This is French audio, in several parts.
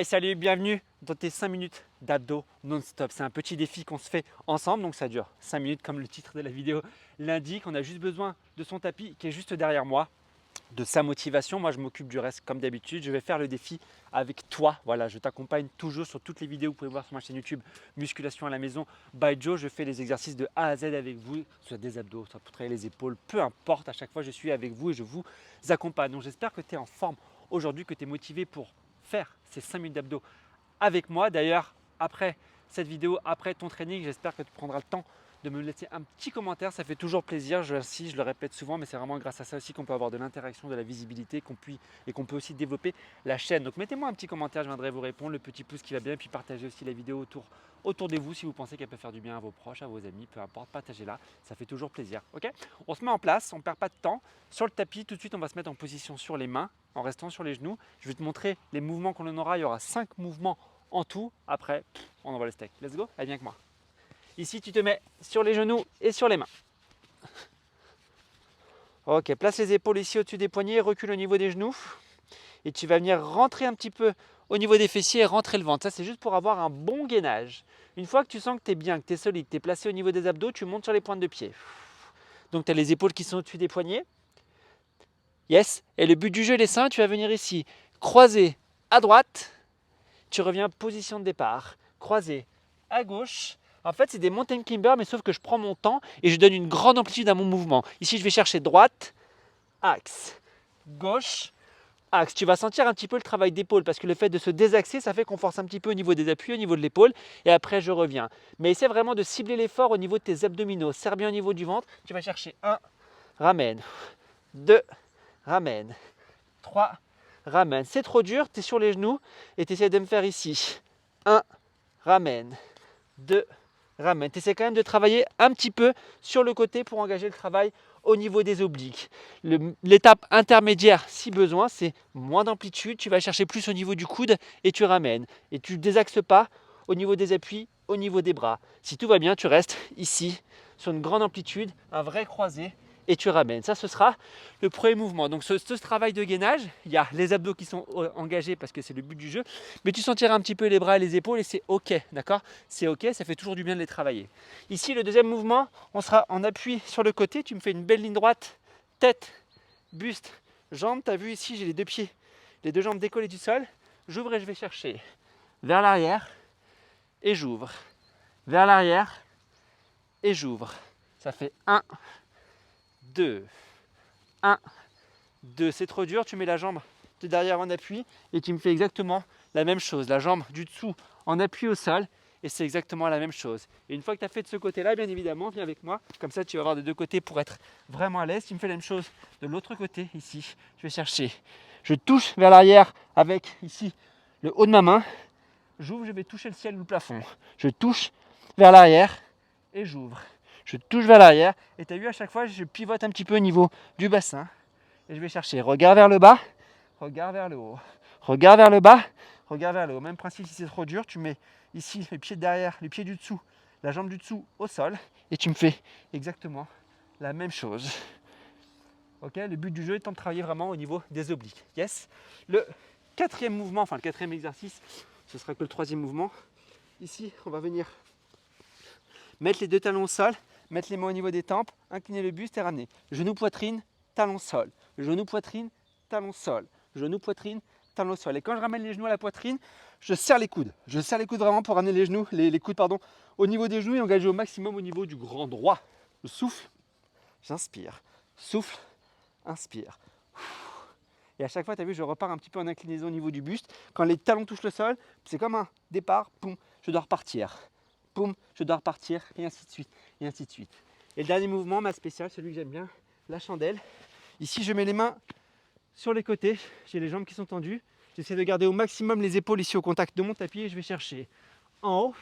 Hey, salut, bienvenue dans tes 5 minutes d'abdos non-stop. C'est un petit défi qu'on se fait ensemble, donc ça dure 5 minutes comme le titre de la vidéo l'indique. On a juste besoin de son tapis qui est juste derrière moi, de sa motivation. Moi, je m'occupe du reste comme d'habitude. Je vais faire le défi avec toi. Voilà, je t'accompagne toujours sur toutes les vidéos que vous pouvez voir sur ma chaîne YouTube Musculation à la maison by Joe. Je fais les exercices de A à Z avec vous, soit des abdos, soit pour travailler les épaules, peu importe. À chaque fois, je suis avec vous et je vous accompagne. Donc, j'espère que tu es en forme aujourd'hui, que tu es motivé pour faire ces 5 minutes d'abdos avec moi. D'ailleurs, après cette vidéo, après ton training, j'espère que tu prendras le temps de me laisser un petit commentaire. Ça fait toujours plaisir. Je le répète souvent, mais c'est vraiment grâce à ça aussi qu'on peut avoir de l'interaction, de la visibilité qu'on peut aussi développer la chaîne. Donc mettez-moi un petit commentaire, je viendrai vous répondre, le petit pouce qui va bien, et puis partagez aussi la vidéo autour de vous si vous pensez qu'elle peut faire du bien à vos proches, à vos amis, peu importe, partagez-la, ça fait toujours plaisir. Ok, on se met en place, on ne perd pas de temps. Sur le tapis, tout de suite, on va se mettre en position sur les mains, en restant sur les genoux. Je vais te montrer les mouvements qu'on en aura. Il y aura 5 mouvements en tout. Après, on envoie le steak. Let's go, allez, viens avec moi. Ici, tu te mets sur les genoux et sur les mains. Ok, place les épaules ici au-dessus des poignets, recule au niveau des genoux. Et tu vas venir rentrer un petit peu au niveau des fessiers et rentrer le ventre. Ça, c'est juste pour avoir un bon gainage. Une fois que tu sens que tu es bien, que tu es solide, que tu es placé au niveau des abdos, tu montes sur les pointes de pied. Donc, tu as les épaules qui sont au-dessus des poignets. Yes. Et le but du jeu, les seins, tu vas venir ici, croiser à droite. Tu reviens position de départ, croisé à gauche. En fait, c'est des mountain climbers, mais sauf que je prends mon temps et je donne une grande amplitude à mon mouvement. Ici, je vais chercher droite, axe, gauche, axe. Tu vas sentir un petit peu le travail d'épaule parce que le fait de se désaxer, ça fait qu'on force un petit peu au niveau des appuis, au niveau de l'épaule. Et après, je reviens. Mais essaie vraiment de cibler l'effort au niveau de tes abdominaux. Serre bien au niveau du ventre. Tu vas chercher 1, ramène, 2, ramène, 3, ramène. C'est trop dur, tu es sur les genoux et tu essaies de me faire ici. 1, ramène. 2, ramène. Tu essaies quand même de travailler un petit peu sur le côté pour engager le travail au niveau des obliques. L'étape intermédiaire, si besoin, c'est moins d'amplitude. Tu vas chercher plus au niveau du coude et tu ramènes. Et tu ne désaxes pas au niveau des appuis, au niveau des bras. Si tout va bien, tu restes ici sur une grande amplitude, un vrai croisé et tu ramènes. Ça, ce sera le premier mouvement. Donc ce travail de gainage, il y a les abdos qui sont engagés parce que c'est le but du jeu, mais tu sentiras un petit peu les bras et les épaules et c'est ok, d'accord? C'est ok, ça fait toujours du bien de les travailler. Ici, le deuxième mouvement, on sera en appui sur le côté, tu me fais une belle ligne droite, tête, buste, jambes. Tu as vu ici, j'ai les deux pieds, les deux jambes décollées du sol. J'ouvre et je vais chercher vers l'arrière et j'ouvre. Vers l'arrière et j'ouvre. Ça fait 1, 2, 1, 2. C'est trop dur, tu mets la jambe de derrière en appui et tu me fais exactement la même chose. La jambe du dessous en appui au sol et c'est exactement la même chose. Et une fois que tu as fait de ce côté-là, bien évidemment, viens avec moi. Comme ça, tu vas avoir des deux côtés pour être vraiment à l'aise. Tu me fais la même chose de l'autre côté, ici. Je vais chercher. Je touche vers l'arrière avec ici le haut de ma main. J'ouvre, je vais toucher le ciel ou le plafond. Je touche vers l'arrière et j'ouvre. Je touche vers l'arrière et tu as vu à chaque fois, je pivote un petit peu au niveau du bassin. Et je vais chercher, regard vers le bas, regard vers le haut. Regard vers le bas, regard vers le haut. Même principe, si c'est trop dur, tu mets ici le pied de derrière, le pied du dessous, la jambe du dessous au sol. Et tu me fais exactement la même chose. Ok, le but du jeu étant de travailler vraiment au niveau des obliques. Yes. Le quatrième mouvement, enfin le quatrième exercice, ce sera que le troisième mouvement. Ici, on va venir mettre les deux talons au sol, mettre les mains au niveau des tempes, incliner le buste et ramener. Genou, poitrine, talon, sol. Genou, poitrine, talon, sol. Genou, poitrine, talon, sol. Et quand je ramène les genoux à la poitrine, je serre les coudes. Je serre les coudes vraiment pour ramener les coudes au niveau des genoux et engager au maximum au niveau du grand droit. Je souffle, j'inspire. Souffle, inspire. Et à chaque fois, tu as vu, je repars un petit peu en inclinaison au niveau du buste. Quand les talons touchent le sol, c'est comme un départ, poum, je dois repartir. Poum, je dois repartir, et ainsi de suite, et ainsi de suite. Et le dernier mouvement, ma spéciale, celui que j'aime bien, la chandelle. Ici, je mets les mains sur les côtés, j'ai les jambes qui sont tendues. J'essaie de garder au maximum les épaules ici au contact de mon tapis et je vais chercher en haut.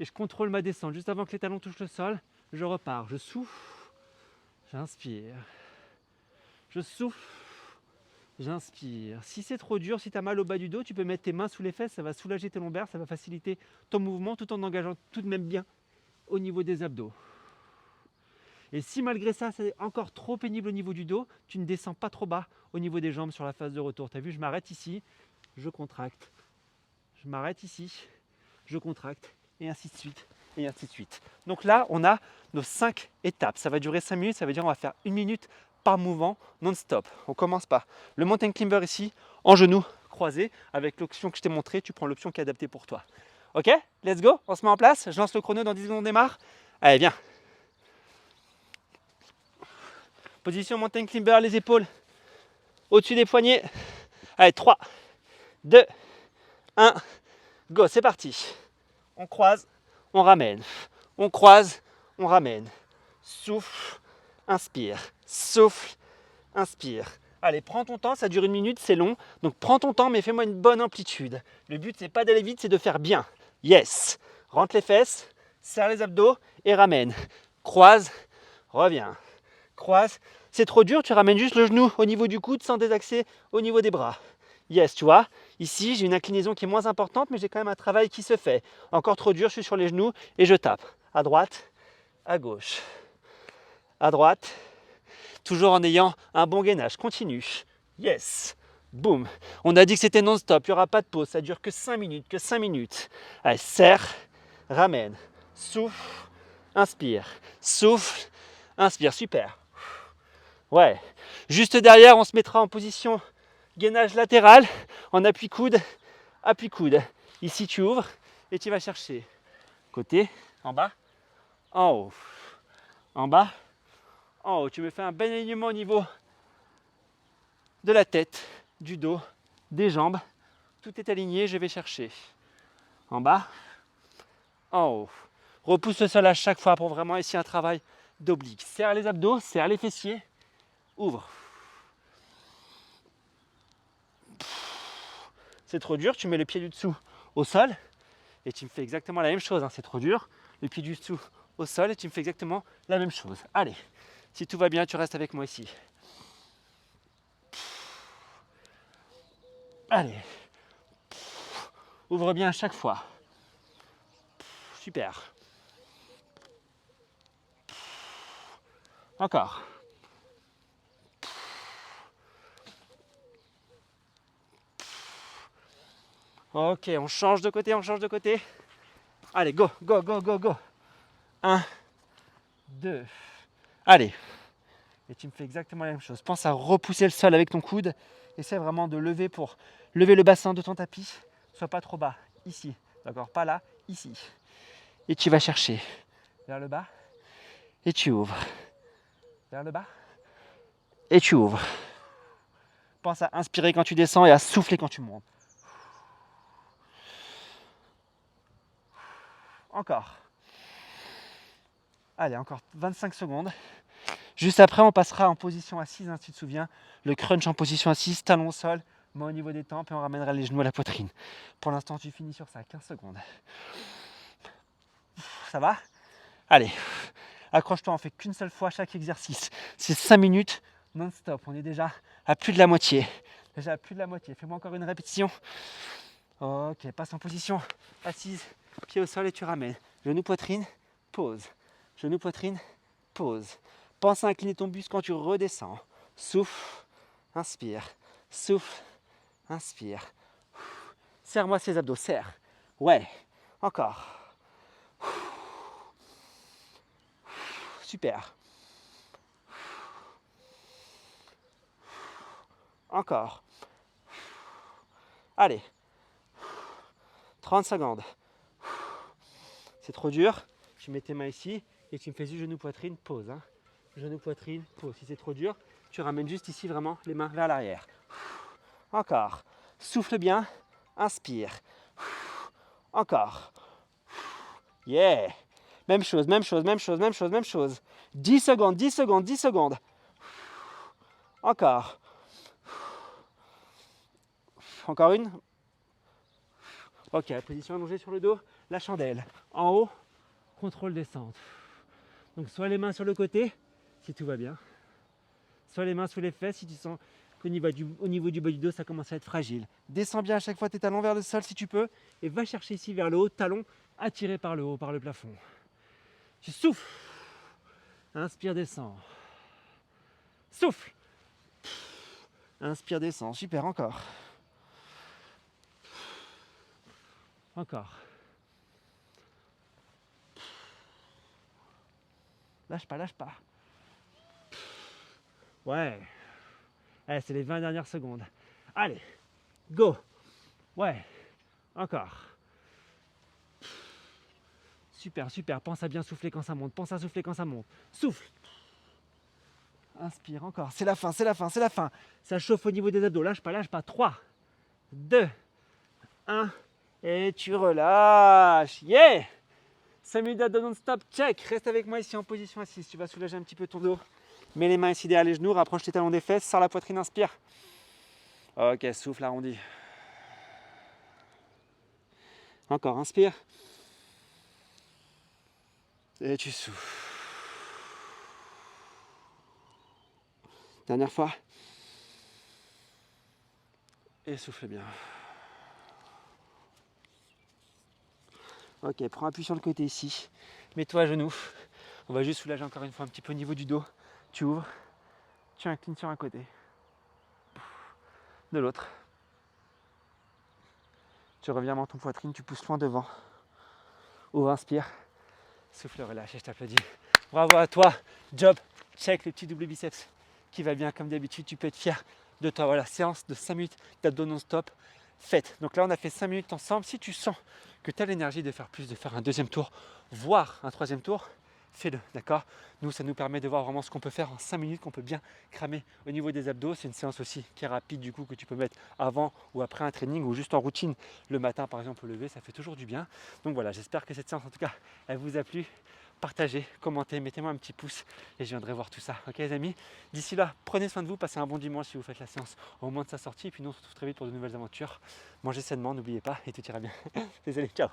Et je contrôle ma descente. Juste avant que les talons touchent le sol, je repars. Je souffle, j'inspire. Je souffle, j'inspire. Si c'est trop dur, si tu as mal au bas du dos, tu peux mettre tes mains sous les fesses, ça va soulager tes lombaires, ça va faciliter ton mouvement tout en engageant tout de même bien au niveau des abdos. Et si malgré ça, c'est encore trop pénible au niveau du dos, tu ne descends pas trop bas au niveau des jambes sur la phase de retour. Tu as vu, je m'arrête ici, je contracte, Je m'arrête ici, je contracte, et ainsi de suite, et ainsi de suite. Donc là, on a nos 5 étapes. Ça va durer 5 minutes, ça veut dire on va faire 1 minute par mouvement non-stop. On commence par le mountain climber ici, en genoux croisés, avec l'option que je t'ai montrée, tu prends l'option qui est adaptée pour toi. Ok, let's go, on se met en place, je lance le chrono dans 10 secondes, on démarre. Allez, viens. Position mountain climber, les épaules au-dessus des poignets. Allez, 3, 2, 1, go, c'est parti. On croise, on ramène. On croise, on ramène. Souffle, inspire. Souffle, inspire. Allez, prends ton temps, ça dure 1 minute, c'est long. Donc prends ton temps, mais fais-moi une bonne amplitude. Le but, c'est pas d'aller vite, c'est de faire bien. Yes. Rentre les fesses, serre les abdos et ramène. Croise, reviens. Croise. C'est trop dur, tu ramènes juste le genou au niveau du coude sans désaxer au niveau des bras. Yes, tu vois, ici j'ai une inclinaison qui est moins importante, mais j'ai quand même un travail qui se fait. Encore trop dur, je suis sur les genoux et je tape. À droite, à gauche. À droite, toujours en ayant un bon gainage. Continue. Yes. Boum. On a dit que c'était non-stop, il n'y aura pas de pause, ça dure que 5 minutes, que 5 minutes. Allez, serre, ramène. Souffle, inspire. Souffle, inspire. Super. Ouais. Juste derrière, on se mettra en position gainage latéral, en appui-coude, appui-coude. Ici, tu ouvres et tu vas chercher. Côté, en bas, en haut. En bas, en haut. Tu me fais un bon alignement au niveau de la tête, du dos, des jambes. Tout est aligné, je vais chercher. En bas, en haut. Repousse le sol à chaque fois pour vraiment essayer un travail d'oblique. Serre les abdos, serre les fessiers. Ouvre. C'est trop dur, tu mets le pied du dessous au sol et tu me fais exactement la même chose. C'est trop dur. Le pied du dessous au sol et tu me fais exactement la même chose. Allez, si tout va bien, tu restes avec moi ici. Allez. Ouvre bien à chaque fois. Super. Encore. Ok, on change de côté, on change de côté. Allez, go, go, go, go, go. 1, 2. Allez. Et tu me fais exactement la même chose. Pense à repousser le sol avec ton coude. Essaie vraiment de lever pour lever le bassin de ton tapis. Sois pas trop bas. Ici. D'accord? Pas là, ici. Et tu vas chercher vers le bas. Et tu ouvres. Vers le bas. Et tu ouvres. Pense à inspirer quand tu descends et à souffler quand tu montes. Encore. Allez, encore 25 secondes. Juste après, on passera en position assise, tu te souviens, le crunch en position assise, talon au sol, main au niveau des tempes et on ramènera les genoux à la poitrine. Pour l'instant, tu finis sur ça, 15 secondes. Ça va? Allez, accroche-toi, on fait qu'une seule fois chaque exercice. C'est 5 minutes non-stop, on est déjà à plus de la moitié. Déjà à plus de la moitié. Fais-moi encore une répétition. Ok, passe en position assise, pied au sol et tu ramènes. Genou poitrine, pause. Genou poitrine, pause. Pense à incliner ton buste quand tu redescends. Souffle, inspire. Souffle, inspire. Serre-moi ces abdos, serre. Ouais, encore. Super. Encore. Allez. 30 secondes. C'est trop dur. Tu mets tes mains ici et tu me fais juste genou poitrine, pause. Genou poitrine, pause. Si c'est trop dur, tu ramènes juste ici vraiment les mains vers l'arrière. Encore. Souffle bien. Inspire. Encore. Yeah. Même chose, même chose, même chose, même chose, même chose. 10 secondes, 10 secondes, 10 secondes. Encore. Encore une. Ok, position allongée sur le dos, la chandelle. En haut, contrôle descente. Donc soit les mains sur le côté, si tout va bien. Soit les mains sous les fesses, si tu sens qu'au niveau du bas du dos, ça commence à être fragile. Descends bien à chaque fois tes talons vers le sol si tu peux. Et va chercher ici vers le haut, talons attirés par le haut, par le plafond. Tu souffles. Inspire, descends. Souffle. Inspire, descends. Super, encore. Encore. Lâche pas, lâche pas. Ouais. Allez, c'est les 20 dernières secondes. Allez, go. Ouais, encore. Super, super. Pense à bien souffler quand ça monte. Pense à souffler quand ça monte. Souffle. Inspire encore. C'est la fin, c'est la fin, c'est la fin. Ça chauffe au niveau des abdos. Lâche pas, lâche pas. 3, 2, 1. Et tu relâches. Yeah! 5 minutes d'abdos non-stop. Check. Reste avec moi ici en position assise. Tu vas soulager un petit peu ton dos. Mets les mains ici derrière les genoux. Rapproche tes talons des fesses. Sors la poitrine. Inspire. Ok, souffle, arrondi. Encore, inspire. Et tu souffles. Dernière fois. Et souffle bien. Ok, prends appui sur le côté ici. Mets-toi à genoux. On va juste soulager encore une fois un petit peu au niveau du dos. Tu ouvres. Tu inclines sur un côté. De l'autre. Tu reviens dans ton poitrine, tu pousses loin devant. Ouvre, inspire. Souffle, relâche et je t'applaudis. Bravo à toi. Job. Check le petit double biceps qui va bien comme d'habitude. Tu peux être fier de toi. Voilà, séance de 5 minutes d'abdos non-stop. Faite. Donc là, on a fait 5 minutes ensemble. Si tu sens que tu as l'énergie de faire plus, de faire un deuxième tour, voire un troisième tour, fais-le, d'accord? Nous, ça nous permet de voir vraiment ce qu'on peut faire en 5 minutes, qu'on peut bien cramer au niveau des abdos. C'est une séance aussi qui est rapide du coup, que tu peux mettre avant ou après un training ou juste en routine le matin par exemple au lever, ça fait toujours du bien. Donc voilà, j'espère que cette séance en tout cas, elle vous a plu. Partagez, commentez, mettez-moi un petit pouce et je viendrai voir tout ça. Ok les amis? D'ici là, prenez soin de vous, passez un bon dimanche si vous faites la séance au moment de sa sortie. Et puis nous, on se retrouve très vite pour de nouvelles aventures. Mangez sainement, n'oubliez pas et tout ira bien. Désolé, ciao.